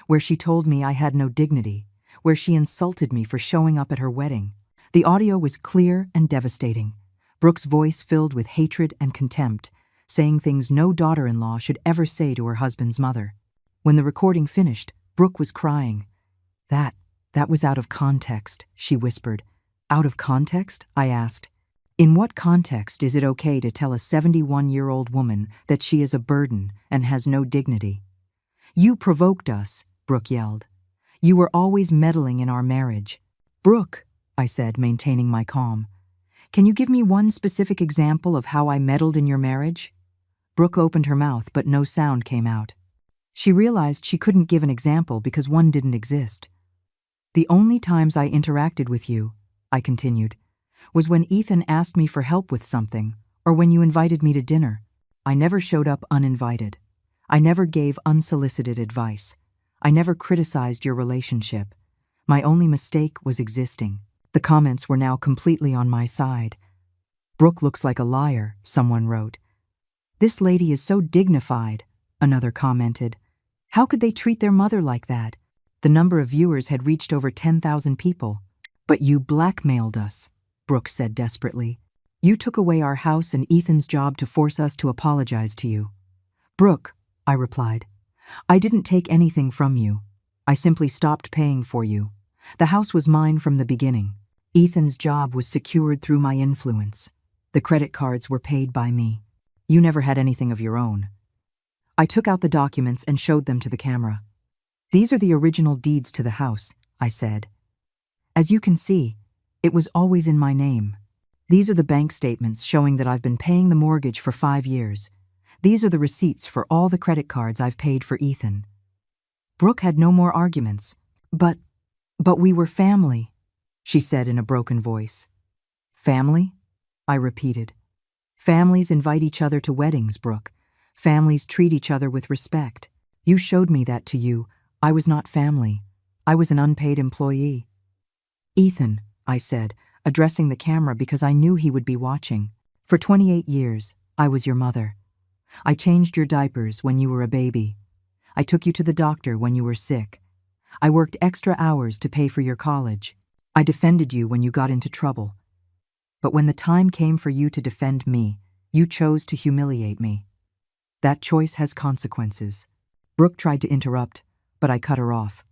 where she told me I had no dignity, where she insulted me for showing up at her wedding. The audio was clear and devastating. Brooke's voice filled with hatred and contempt, saying things no daughter-in-law should ever say to her husband's mother. When the recording finished, Brooke was crying. That was out of context," she whispered. "Out of context?" I asked. "In what context is it okay to tell a 71-year-old woman that she is a burden and has no dignity?" "You provoked us," Brooke yelled. "You were always meddling in our marriage." "Brooke," I said, maintaining my calm, "can you give me one specific example of how I meddled in your marriage?" Brooke opened her mouth, but no sound came out. She realized she couldn't give an example because one didn't exist. "The only times I interacted with you," I continued, "was when Ethan asked me for help with something, or when you invited me to dinner. I never showed up uninvited. I never gave unsolicited advice. I never criticized your relationship. My only mistake was existing." The comments were now completely on my side. "Brooke looks like a liar," someone wrote. "This lady is so dignified," another commented. "How could they treat their mother like that?" The number of viewers had reached over 10,000 people. "But you blackmailed us," Brooke said desperately. "You took away our house and Ethan's job to force us to apologize to you." "Brooke," I replied, "I didn't take anything from you. I simply stopped paying for you. The house was mine from the beginning. Ethan's job was secured through my influence. The credit cards were paid by me. You never had anything of your own." I took out the documents and showed them to the camera. "These are the original deeds to the house," I said. "As you can see, it was always in my name. These are the bank statements showing that I've been paying the mortgage for 5 years. These are the receipts for all the credit cards I've paid for Ethan." Brooke had no more arguments. But we were family," she said in a broken voice. "Family?" I repeated. "Families invite each other to weddings, Brooke. Families treat each other with respect. You showed me that to you. I was not family. I was an unpaid employee." "Ethan," I said, addressing the camera because I knew he would be watching. "For 28 years, I was your mother. I changed your diapers when you were a baby. I took you to the doctor when you were sick. I worked extra hours to pay for your college. I defended you when you got into trouble. But when the time came for you to defend me, you chose to humiliate me. That choice has consequences." Brooke tried to interrupt, but I cut her off.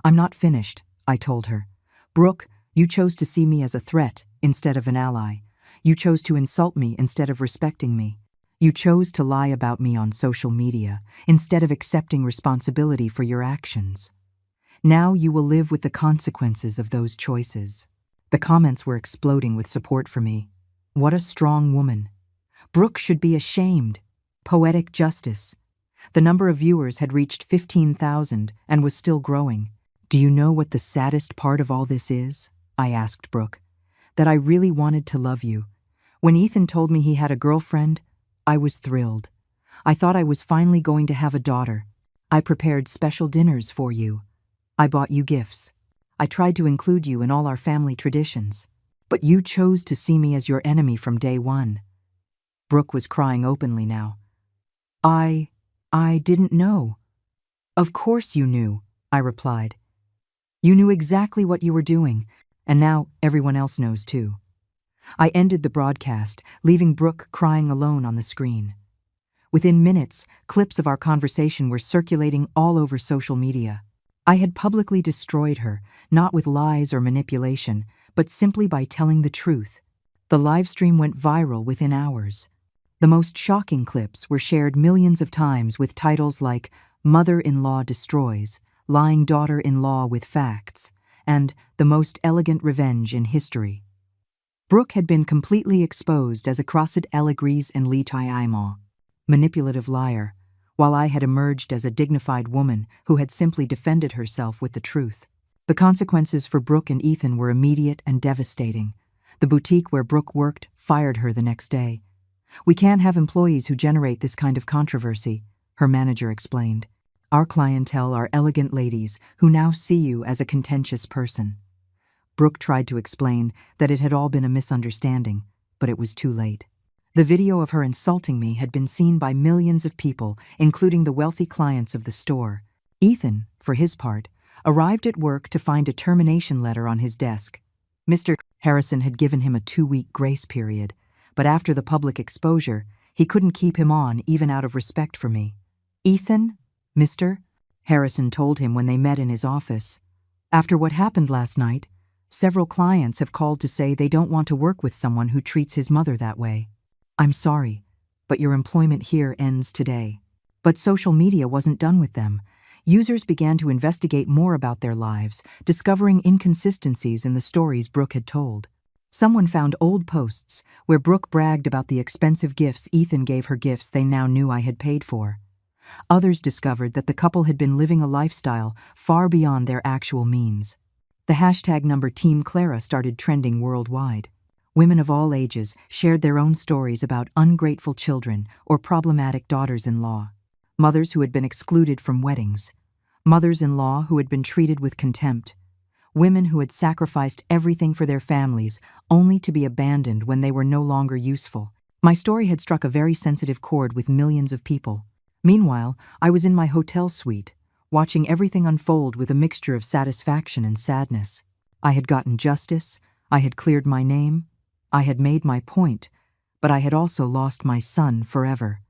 "I'm not finished," I told her. "Brooke, you chose to see me as a threat instead of an ally. You chose to insult me instead of respecting me. You chose to lie about me on social media instead of accepting responsibility for your actions. Now you will live with the consequences of those choices." The comments were exploding with support for me. What a strong woman. Brooke should be ashamed. Poetic justice. The number of viewers had reached 15,000 and was still growing. "Do you know what the saddest part of all this is?" I asked Brooke. "That I really wanted to love you. When Ethan told me he had a girlfriend, I was thrilled. I thought I was finally going to have a daughter. I prepared special dinners for you. I bought you gifts. I tried to include you in all our family traditions. But you chose to see me as your enemy from day one." Brooke was crying openly now. I didn't know." "Of course you knew," I replied. "You knew exactly what you were doing, and now everyone else knows too." I ended the broadcast, leaving Brooke crying alone on the screen. Within minutes, clips of our conversation were circulating all over social media. I had publicly destroyed her, not with lies or manipulation, but simply by telling the truth. The livestream went viral within hours. The most shocking clips were shared millions of times with titles like "Mother-in-law destroys," "Lying daughter-in-law with facts," and "The most elegant revenge in history." Brooke had been completely exposed as a crosset Elegries and Litaimo, manipulative liar, while I had emerged as a dignified woman who had simply defended herself with the truth. The consequences for Brooke and Ethan were immediate and devastating. The boutique where Brooke worked fired her the next day. "We can't have employees who generate this kind of controversy," her manager explained. "Our clientele are elegant ladies who now see you as a contentious person." Brooke tried to explain that it had all been a misunderstanding, but it was too late. The video of her insulting me had been seen by millions of people, including the wealthy clients of the store. Ethan, for his part, arrived at work to find a termination letter on his desk. Mr. Harrison had given him a 2-week grace period, but after the public exposure, he couldn't keep him on even out of respect for me. "Ethan, Mr. Harrison told him when they met in his office. "After what happened last night, several clients have called to say they don't want to work with someone who treats his mother that way. I'm sorry, but your employment here ends today." But social media wasn't done with them. Users began to investigate more about their lives, discovering inconsistencies in the stories Brooke had told. Someone found old posts where Brooke bragged about the expensive gifts Ethan gave her, gifts they now knew I had paid for. Others discovered that the couple had been living a lifestyle far beyond their actual means. The hashtag #Team Clara started trending worldwide. Women of all ages shared their own stories about ungrateful children or problematic daughters-in-law, mothers who had been excluded from weddings, mothers-in-law who had been treated with contempt, women who had sacrificed everything for their families only to be abandoned when they were no longer useful. My story had struck a very sensitive chord with millions of people. Meanwhile, I was in my hotel suite, watching everything unfold with a mixture of satisfaction and sadness. I had gotten justice, I had cleared my name, I had made my point, but I had also lost my son forever.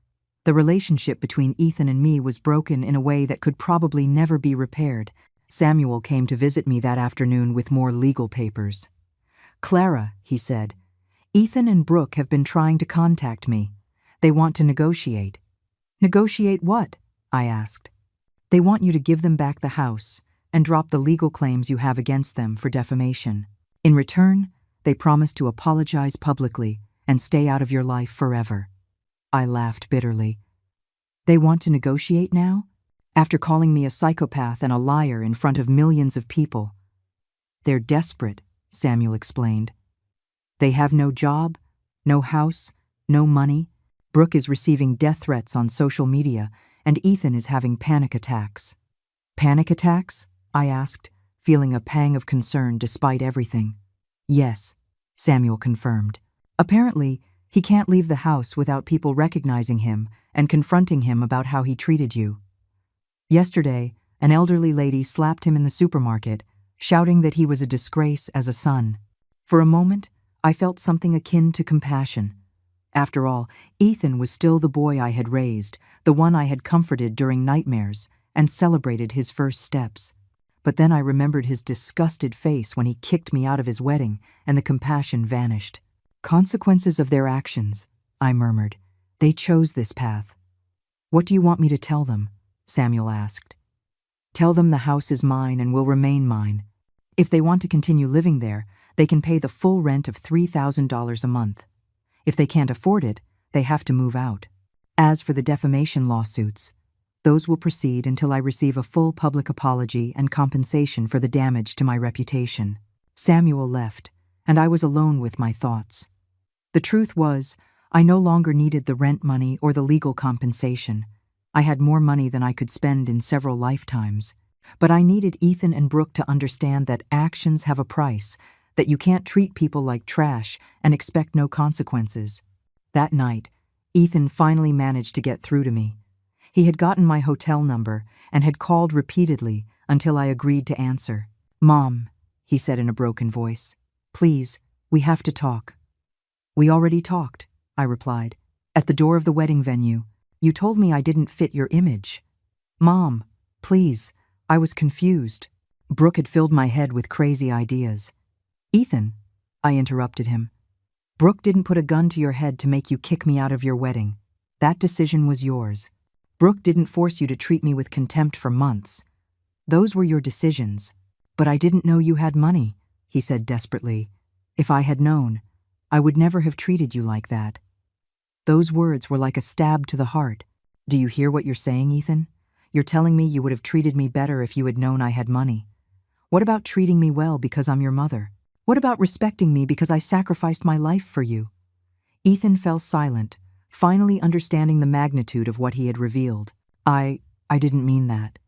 The relationship between Ethan and me was broken in a way that could probably never be repaired. Samuel came to visit me that afternoon with more legal papers. "Clara," he said, "Ethan and Brooke have been trying to contact me. They want to negotiate." "Negotiate what?" I asked. "They want you to give them back the house and drop the legal claims you have against them for defamation. In return, they promise to apologize publicly and stay out of your life forever." I laughed bitterly. "They want to negotiate now? After calling me a psychopath and a liar in front of millions of people?" "They're desperate," Samuel explained. "They have no job, no house, no money. Brooke is receiving death threats on social media, and Ethan is having panic attacks." "Panic attacks?" I asked, feeling a pang of concern despite everything. "Yes," Samuel confirmed. "Apparently, he can't leave the house without people recognizing him and confronting him about how he treated you. Yesterday, an elderly lady slapped him in the supermarket, shouting that he was a disgrace as a son. For a moment, I felt something akin to compassion. After all, Ethan was still the boy I had raised, the one I had comforted during nightmares, and celebrated his first steps. But then I remembered his disgusted face when he kicked me out of his wedding, and the compassion vanished. "Consequences of their actions," I murmured. "They chose this path." "What do you want me to tell them?" Samuel asked. "Tell them the house is mine and will remain mine. If they want to continue living there, they can pay the full rent of $3,000 a month. If they can't afford it, they have to move out. As for the defamation lawsuits, those will proceed until I receive a full public apology and compensation for the damage to my reputation." Samuel left, and I was alone with my thoughts. The truth was, I no longer needed the rent money or the legal compensation. I had more money than I could spend in several lifetimes. But I needed Ethan and Brooke to understand that actions have a price, that you can't treat people like trash and expect no consequences. That night, Ethan finally managed to get through to me. He had gotten my hotel number and had called repeatedly until I agreed to answer. "Mom," he said in a broken voice, "please, we have to talk." "We already talked," I replied, "at the door of the wedding venue. You told me I didn't fit your image. Mom, please, I was confused. Brooke had filled my head with crazy ideas. Ethan, I interrupted him. Brooke didn't put a gun to your head to make you kick me out of your wedding. That decision was yours. Brooke didn't force you to treat me with contempt for months. Those were your decisions. But I didn't know you had money, he said desperately. If I had known, I would never have treated you like that. Those words were like a stab to the heart. Do you hear what you're saying, Ethan? You're telling me you would have treated me better if you had known I had money. What about treating me well because I'm your mother? What about respecting me because I sacrificed my life for you? Ethan fell silent, finally understanding the magnitude of what he had revealed. I didn't mean that.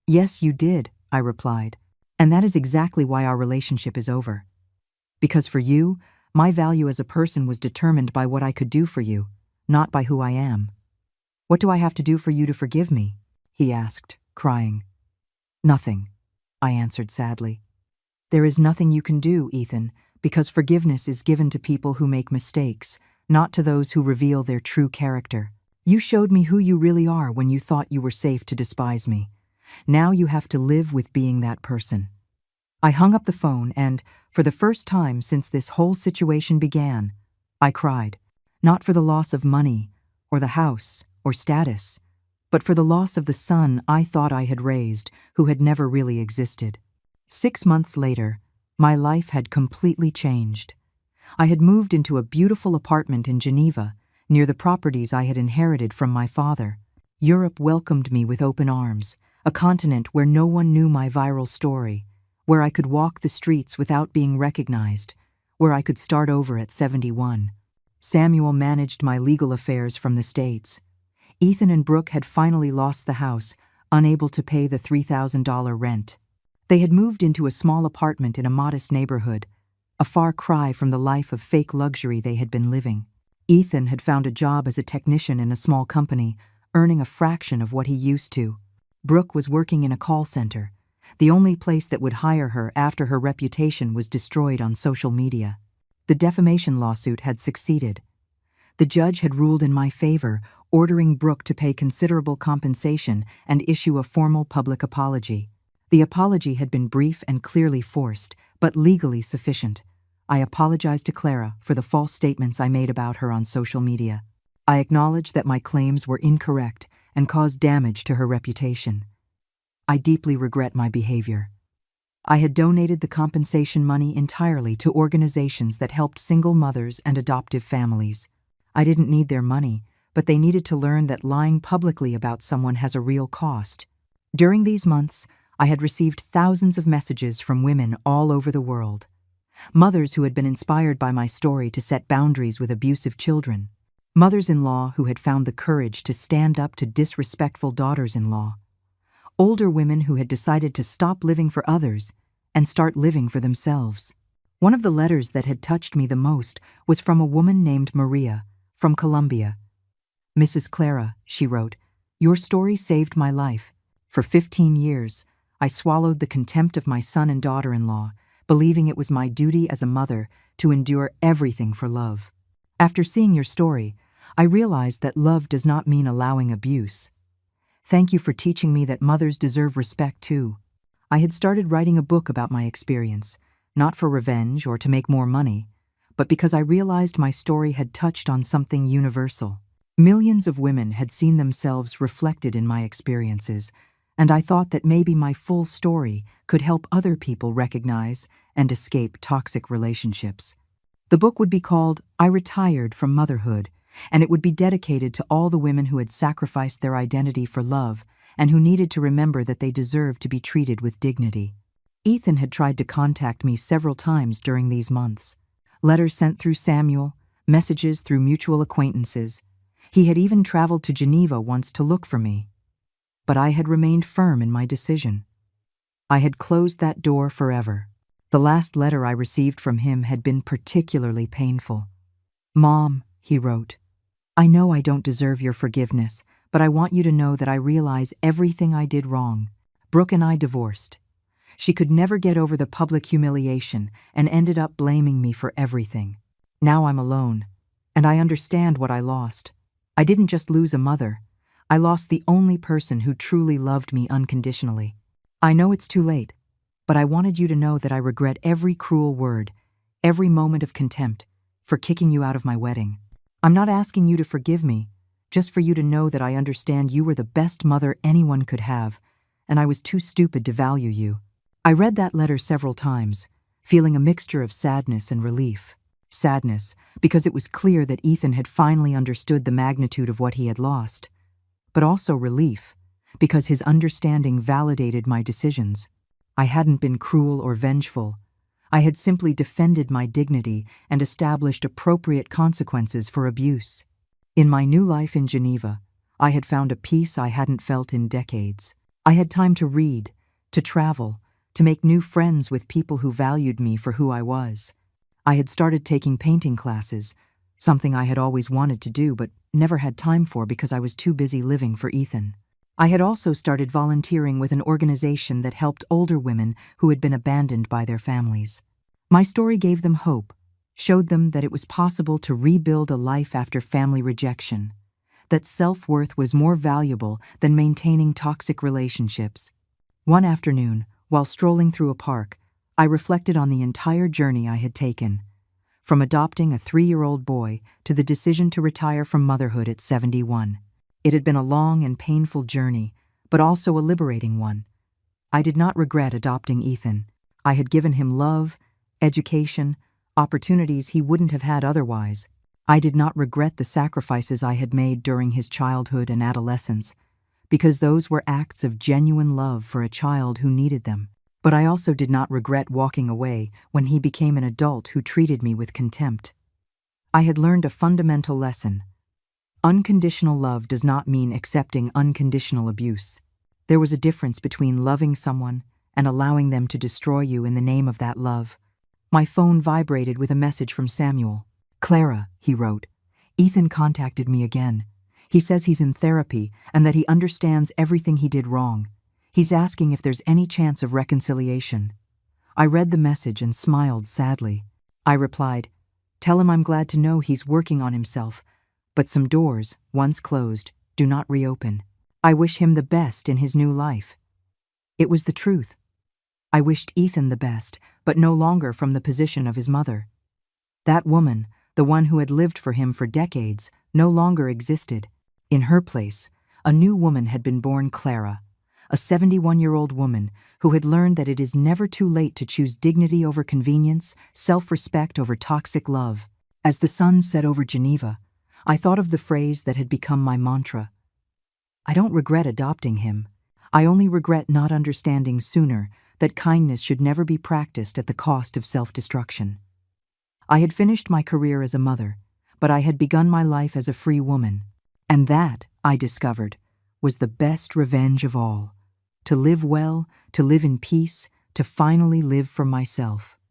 Yes, you did, I replied. And that is exactly why our relationship is over. Because for you, my value as a person was determined by what I could do for you, not by who I am. What do I have to do for you to forgive me? He asked, crying. Nothing, I answered sadly. There is nothing you can do, Ethan, because forgiveness is given to people who make mistakes, not to those who reveal their true character. You showed me who you really are when you thought you were safe to despise me. Now you have to live with being that person. I hung up the phone and, for the first time since this whole situation began, I cried, not for the loss of money, or the house, or status, but for the loss of the son I thought I had raised, who had never really existed. 6 months later, my life had completely changed. I had moved into a beautiful apartment in Geneva, near the properties I had inherited from my father. Europe welcomed me with open arms, a continent where no one knew my viral story, where I could walk the streets without being recognized, where I could start over at 71. Samuel managed my legal affairs from the States. Ethan and Brooke had finally lost the house, unable to pay the $3,000 rent. They had moved into a small apartment in a modest neighborhood, a far cry from the life of fake luxury they had been living. Ethan had found a job as a technician in a small company, earning a fraction of what he used to. Brooke was working in a call center, the only place that would hire her after her reputation was destroyed on social media. The defamation lawsuit had succeeded. The judge had ruled in my favor, ordering Brooke to pay considerable compensation and issue a formal public apology. The apology had been brief and clearly forced, but legally sufficient. I apologized to Clara for the false statements I made about her on social media. I acknowledged that my claims were incorrect and caused damage to her reputation. I deeply regret my behavior. I had donated the compensation money entirely to organizations that helped single mothers and adoptive families. I didn't need their money, but they needed to learn that lying publicly about someone has a real cost. During these months, I had received thousands of messages from women all over the world. Mothers who had been inspired by my story to set boundaries with abusive children. Mothers-in-law who had found the courage to stand up to disrespectful daughters-in-law. Older women who had decided to stop living for others and start living for themselves. One of the letters that had touched me the most was from a woman named Maria, from Colombia. Mrs. Clara, she wrote, your story saved my life. For 15 years, I swallowed the contempt of my son and daughter-in-law, believing it was my duty as a mother to endure everything for love. After seeing your story, I realized that love does not mean allowing abuse. Thank you for teaching me that mothers deserve respect too. I had started writing a book about my experience, not for revenge or to make more money, but because I realized my story had touched on something universal. Millions of women had seen themselves reflected in my experiences, and I thought that maybe my full story could help other people recognize and escape toxic relationships. The book would be called I Retired from Motherhood, and it would be dedicated to all the women who had sacrificed their identity for love and who needed to remember that they deserved to be treated with dignity. Ethan had tried to contact me several times during these months. Letters sent through Samuel, messages through mutual acquaintances. He had even traveled to Geneva once to look for me. But I had remained firm in my decision. I had closed that door forever. The last letter I received from him had been particularly painful. Mom, he wrote, I know I don't deserve your forgiveness, but I want you to know that I realize everything I did wrong. Brooke and I divorced. She could never get over the public humiliation and ended up blaming me for everything. Now I'm alone, and I understand what I lost. I didn't just lose a mother. I lost the only person who truly loved me unconditionally. I know it's too late, but I wanted you to know that I regret every cruel word, every moment of contempt, for kicking you out of my wedding. I'm not asking you to forgive me, just for you to know that I understand you were the best mother anyone could have, and I was too stupid to value you. I read that letter several times, feeling a mixture of sadness and relief. Sadness, because it was clear that Ethan had finally understood the magnitude of what he had lost. But also relief, because his understanding validated my decisions. I hadn't been cruel or vengeful. I had simply defended my dignity and established appropriate consequences for abuse. In my new life in Geneva, I had found a peace I hadn't felt in decades. I had time to read, to travel, to make new friends with people who valued me for who I was. I had started taking painting classes, something I had always wanted to do but never had time for because I was too busy living for Ethan. I had also started volunteering with an organization that helped older women who had been abandoned by their families. My story gave them hope, showed them that it was possible to rebuild a life after family rejection, that self-worth was more valuable than maintaining toxic relationships. One afternoon, while strolling through a park, I reflected on the entire journey I had taken, from adopting a 3-year-old boy to the decision to retire from motherhood at 71. It had been a long and painful journey, but also a liberating one. I did not regret adopting Ethan. I had given him love, education, opportunities he wouldn't have had otherwise. I did not regret the sacrifices I had made during his childhood and adolescence, because those were acts of genuine love for a child who needed them. But I also did not regret walking away when he became an adult who treated me with contempt. I had learned a fundamental lesson. Unconditional love does not mean accepting unconditional abuse. There was a difference between loving someone and allowing them to destroy you in the name of that love. My phone vibrated with a message from Samuel. "Clara," he wrote, "Ethan contacted me again. He says he's in therapy and that he understands everything he did wrong. He's asking if there's any chance of reconciliation." I read the message and smiled sadly. I replied, "Tell him I'm glad to know he's working on himself, but some doors, once closed, do not reopen. I wish him the best in his new life." It was the truth. I wished Ethan the best, but no longer from the position of his mother. That woman, the one who had lived for him for decades, no longer existed. In her place, a new woman had been born, Clara, a 71-year-old woman who had learned that it is never too late to choose dignity over convenience, self-respect over toxic love. As the sun set over Geneva, I thought of the phrase that had become my mantra. I don't regret adopting him. I only regret not understanding sooner that kindness should never be practiced at the cost of self-destruction. I had finished my career as a mother, but I had begun my life as a free woman. And that, I discovered, was the best revenge of all. To live well, to live in peace, to finally live for myself.